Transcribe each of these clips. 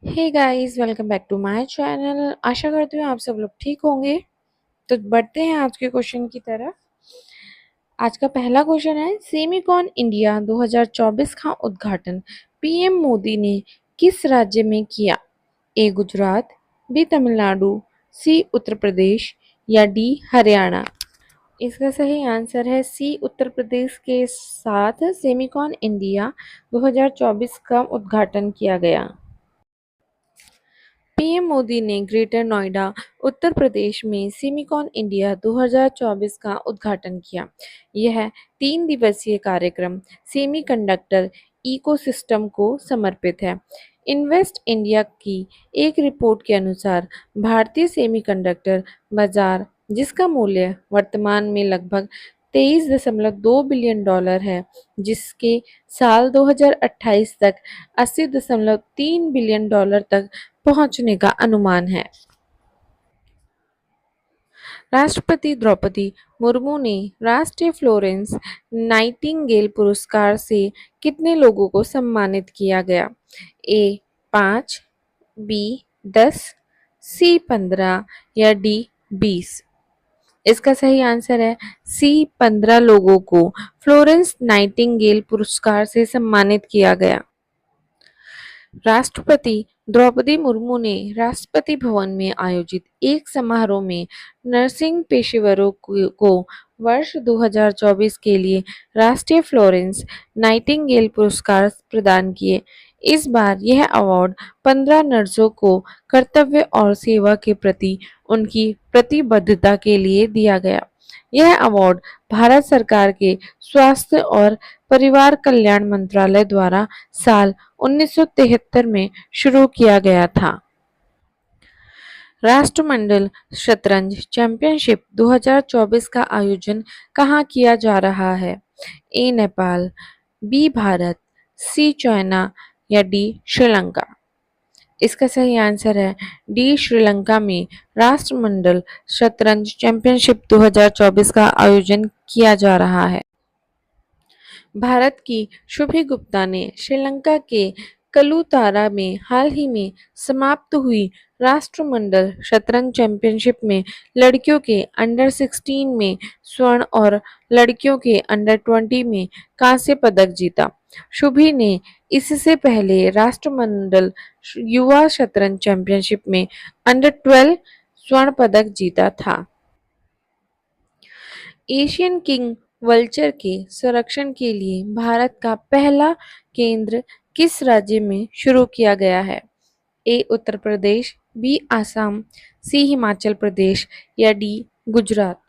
Hey guys, welcome back to my channel. आशा करती हूँ आप सब लोग ठीक होंगे। तो बढ़ते हैं आज के क्वेश्चन की तरफ। आज का पहला क्वेश्चन है, सेमिकॉन इंडिया 2024 का उद्घाटन पीएम मोदी ने किस राज्य में किया? ए गुजरात, बी तमिलनाडु, सी उत्तर प्रदेश या डी हरियाणा। इसका सही आंसर है सी उत्तर प्रदेश के साथ सेमिकॉन इंडिया 2024 का उद्घाटन किया गया। पीएम मोदी ने ग्रेटर नोएडा, उत्तर प्रदेश में सेमिकॉन इंडिया 2024 का उद्घाटन किया। यह 3 दिवसीय कार्यक्रम सेमीकंडक्टर इकोसिस्टम को समर्पित है। इन्वेस्ट इंडिया की एक रिपोर्ट के अनुसार भारतीय सेमीकंडक्टर बाजार, जिसका मूल्य वर्तमान में लगभग 23.2 बिलियन डॉलर है, जिसके साल 2028 तक 80.3 बिलियन डॉलर तक पहुंचने का अनुमान है। राष्ट्रपति द्रौपदी मुर्मू ने राष्ट्रीय फ्लोरेंस नाइटिंगेल पुरस्कार से कितने लोगों को सम्मानित किया गया? ए 5, बी 10, सी 15 या डी 20। इसका सही आंसर है सी 15 लोगों को फ्लोरेंस नाइटिंगेल पुरस्कार से सम्मानित किया गया। राष्ट्रपति द्रौपदी मुर्मू ने राष्ट्रपति भवन में आयोजित एक समारोह में नर्सिंग पेशेवरों को वर्ष 2024 के लिए राष्ट्रीय फ्लोरेंस नाइटिंगेल पुरस्कार प्रदान किए। इस बार यह अवार्ड 15 नर्सों को कर्तव्य और सेवा के प्रति उनकी प्रतिबद्धता के लिए दिया गया। यह अवार्ड भारत सरकार के स्वास्थ्य और परिवार कल्याण मंत्रालय द्वारा साल 1973 में शुरू किया गया था। राष्ट्रमंडल शतरंज चैंपियनशिप 2024 का आयोजन कहाँ किया जा रहा है? ए नेपाल, बी भारत, सी चाइना या डी श्रीलंका। इसका सही आंसर है डी श्रीलंका में राष्ट्रमंडल शतरंज चैंपियनशिप 2024 का आयोजन किया जा रहा है। भारत की शुभि गुप्ता ने श्रीलंका के कलुतारा में हाल ही में समाप्त हुई राष्ट्रमंडल शतरंज चैंपियनशिप में लड़कियों के अंडर 16 में स्वर्ण और लड़कियों के अंडर 20 में कांस्य पदक जीता। शुभि ने इससे पहले राष्ट्रमंडल युवा शतरंज चैंपियनशिप में अंडर 12 स्वर्ण पदक जीता था। एशियन किंग वल्चर के संरक्षण के लिए भारत का पहला केंद्र किस राज्य में शुरू किया गया है? ए उत्तर प्रदेश, बी आसाम, सी हिमाचल प्रदेश या डी गुजरात।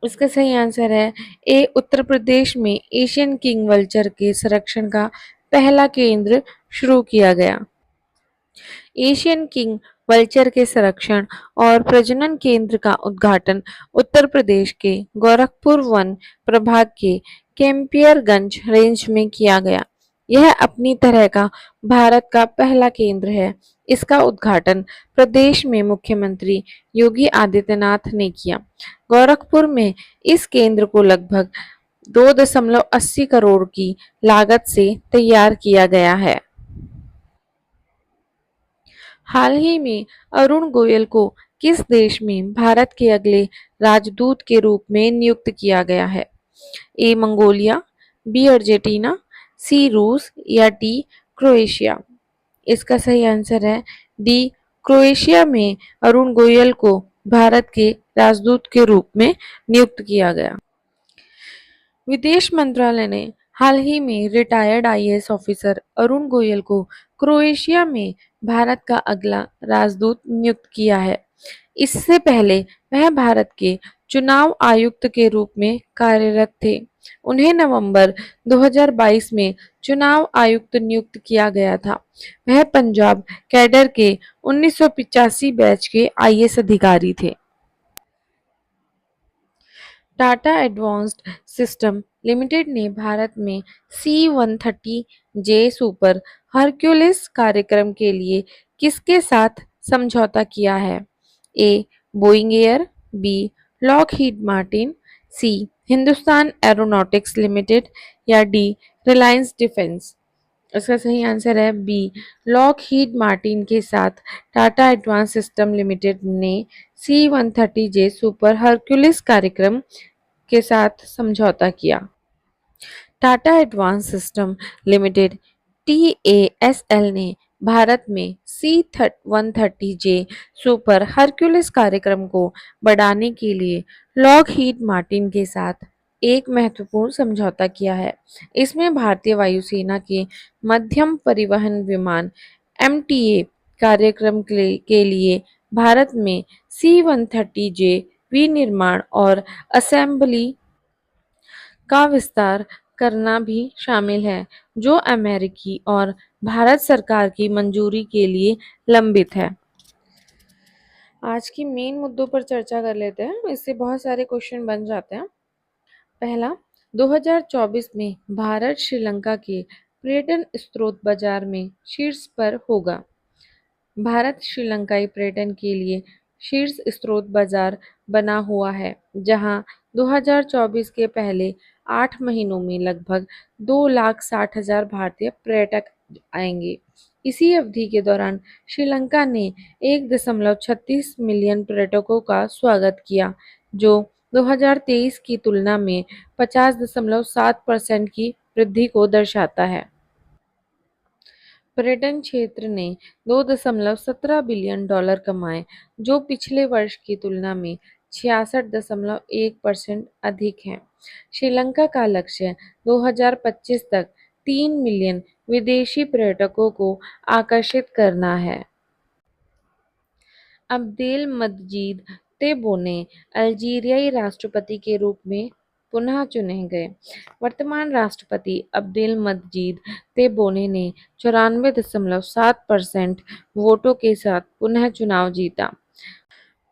इसका सही आंसर है ए उत्तर प्रदेश में एशियन किंग वल्चर के संरक्षण का पहला केंद्र शुरू किया गया। एशियन किंग वल्चर के संरक्षण और प्रजनन केंद्र का उद्घाटन उत्तर प्रदेश के गोरखपुर वन प्रभाग के कैंपियरगंज रेंज में किया गया। यह अपनी तरह का भारत का पहला केंद्र है। इसका उद्घाटन प्रदेश में मुख्यमंत्री योगी आदित्यनाथ ने किया। गोरखपुर में इस केंद्र को लगभग 2.80 करोड़ की लागत से तैयार किया गया है। हाल ही में अरुण गोयल को किस देश में भारत के अगले राजदूत के रूप में नियुक्त किया गया है? ए मंगोलिया, बी अर्जेंटीना, सी रूस या डी क्रोएशिया। इसका सही आंसर है डी क्रोएशिया में अरुण गोयल को भारत के राजदूत के रूप में नियुक्त किया गया। विदेश मंत्रालय ने हाल ही में retired IAS officer Arun Goyal को क्रोएशिया में भारत का अगला राजदूत नियुक्त किया है। इससे पहले वह भारत के चुनाव आयुक्त के रूप में कार्यरत थे। उन्हें नवंबर 2022 में चुनाव आयुक्त नियुक्त किया गया था। वह पंजाब कैडर के 1985 बैच के आईएएस अधिकारी थे। टाटा एडवांस्ड सिस्टम लिमिटेड ने भारत में C-130J सुपर हरक्यूलिस कार्यक्रम के लिए किसके साथ समझौता किया है? A Boeing air, B Lockheed Martin, C Hindustan Aeronautics Limited या डी रिलायंस डिफेंस। इसका सही आंसर है बी। लॉकहीड मार्टिन के साथ टाटा एडवांस सिस्टम लिमिटेड ने C-130J सुपर हरक्यूलिस कार्यक्रम के साथ समझौता किया। Tata advance system limited TASL ने भारत में C-130J सुपर हरक्यूलिस कार्यक्रम को बढ़ाने के लिए लॉकहीड मार्टिन के साथ एक महत्वपूर्ण समझौता किया है। इसमें भारतीय वायुसेना के मध्यम परिवहन विमान MTA कार्यक्रम के लिए भारत में C-130J विनिर्माण और असेंबली का विस्तार करना भी शामिल है, जो अमेरिकी और भारत सरकार की मंजूरी के लिए लंबित है। आज की मेन मुद्दों पर चर्चा कर लेते हैं, इससे बहुत सारे क्वेश्चन बन जाते हैं। पहला, 2024 में भारत श्रीलंका के पर्यटन स्रोत बाजार में शीर्ष पर होगा। भारत श्रीलंकाई पर्यटन के लिए शीर्ष स्रोत बाजार बना हुआ है, जहां 2024 के पहले 8 महीनों में लगभग 2,60,000 भारतीय पर्यटक आएंगे। इसी अवधि के दौरान श्रीलंका ने 1.36 मिलियन पर्यटकों का स्वागत किया, जो 2023 की तुलना में 50.7% की वृद्धि को दर्शाता है। पर्यटन क्षेत्र ने 2.17 बिलियन डॉलर कमाए, जो पिछले वर्ष की तुलना में 66.1% अधिक है। श्रीलंका का लक्ष्य 2025 तक 3 मिलियन विदेशी पर्यटकों को आकर्षित करना है। अब्देलमजीद तेब्बोने अल्जीरियाई राष्ट्रपति के रूप में पुनः चुने गए। वर्तमान राष्ट्रपति अब्देलमजीद तेब्बोने ने 94.7% वोटों के साथ पुनः चुनाव जीता।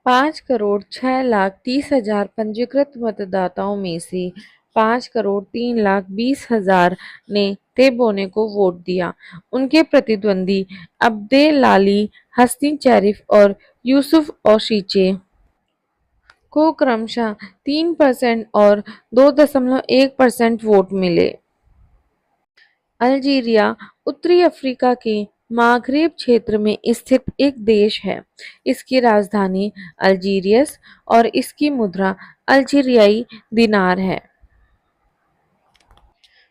5,06,30,000 पंजीकृत मतदाताओं में से 5,03,20,000 ने तेब्बोने को वोट दिया। उनके प्रतिद्वंदी अब्देलाली हस्नी चेरिफ और यूसुफ ओशीचे को क्रमशः 3% और 2.1% वोट मिले। अल्जीरिया उत्तरी अफ्रीका के मागरेब क्षेत्र में स्थित एक देश है। इसकी राजधानी अल्जीरियस और इसकी मुद्रा अल्जीरियाई दिनार है।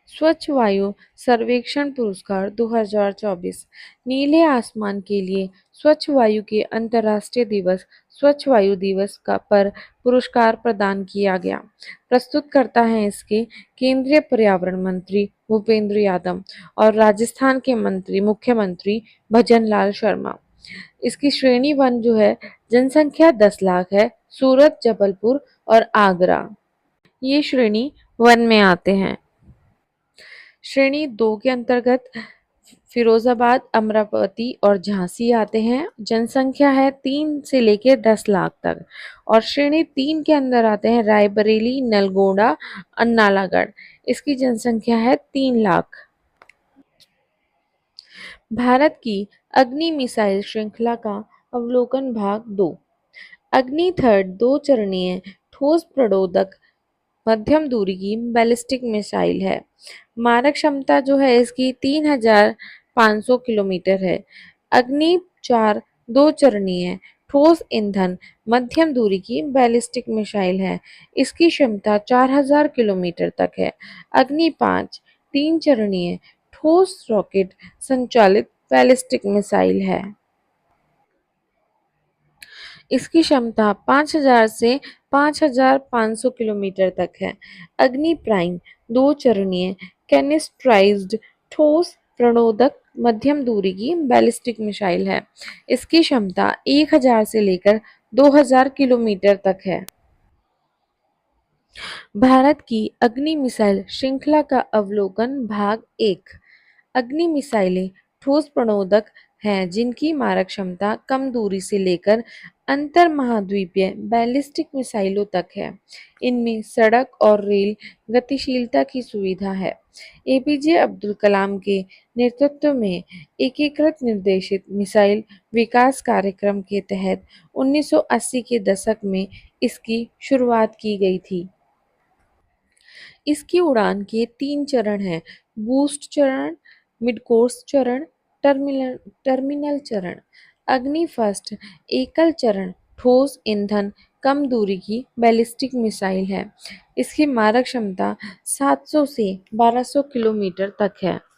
स्वच्छ वायु सर्वेक्षण पुरस्कार 2024 नीले आसमान के लिए स्वच्छ वायु के अंतर्राष्ट्रीय दिवस स्वच्छ वायु दिवस का पर पुरस्कार प्रदान किया गया। प्रस्तुत करता है इसके केंद्रीय पर्यावरण मंत्री भूपेंद्र यादव और राजस्थान के मुख्यमंत्री भजन लाल शर्मा। इसकी श्रेणी 1 जो है जनसंख्या 10 लाख है, सूरत, जबलपुर और आगरा ये श्रेणी 1 में आते हैं। श्रेणी 2 के अंतर्गत फिरोजाबाद, अमरावती और झांसी आते हैं। जनसंख्या है 3 से लेकर 10 लाख तक। और श्रेणी 3 के अंदर आते हैं रायबरेली, नलगोंडा और नालागढ़। इसकी जनसंख्या है 3 लाख। भारत की अग्नि मिसाइल श्रृंखला का अवलोकन भाग 2। अग्नि थर्ड 2 चरणीय ठोस प्रणोदक मध्यम दूरी की बैलिस्टिक मिसाइल है। मारक क्षमता जो है इसकी 3,500 किलोमीटर है। अग्नि 4 2 चरणीय ठोस ईंधन मध्यम दूरी की बैलिस्टिक मिसाइल है। इसकी क्षमता 4,000 किलोमीटर तक है। अग्नि 5 3 चरणीय ठोस रॉकेट संचालित बैलिस्टिक मिसाइल है। इसकी क्षमता 5,000 से 5,500 किलोमीटर तक है। अग्नि प्राइम 2 चरणीय कैनिस्ट्राइज्ड ठोस प्रणोदक मध्यम दूरी की बैलिस्टिक मिसाइल है। इसकी क्षमता 1,000 से लेकर 2,000 किलोमीटर तक है। भारत की अग्नि मिसाइल श्रृंखला का अवलोकन भाग 1। अग्नि मिसाइलें ठोस प्रणोदक हैं जिनकी मारक क्षमता कम दूरी से लेकर अंतर महाद्वीपीय बैलिस्टिक मिसाइलों तक है। इनमें सड़क और रेल गतिशीलता की सुविधा है। एपीजे अब्दुल कलाम के नेतृत्व में एकीकृत निर्देशित मिसाइल विकास कार्यक्रम के तहत 1980 के दशक में इसकी शुरुआत की गई थी। इसकी उड़ान के 3 चरण हैं। बूस्ट चरण, मिड कोर्स चरण, टर्मिनल टर्मिनल चरण। अग्नि फर्स्ट एकल चरण ठोस ईंधन कम दूरी की बैलिस्टिक मिसाइल है। इसकी मारक क्षमता 700 से 1200 किलोमीटर तक है।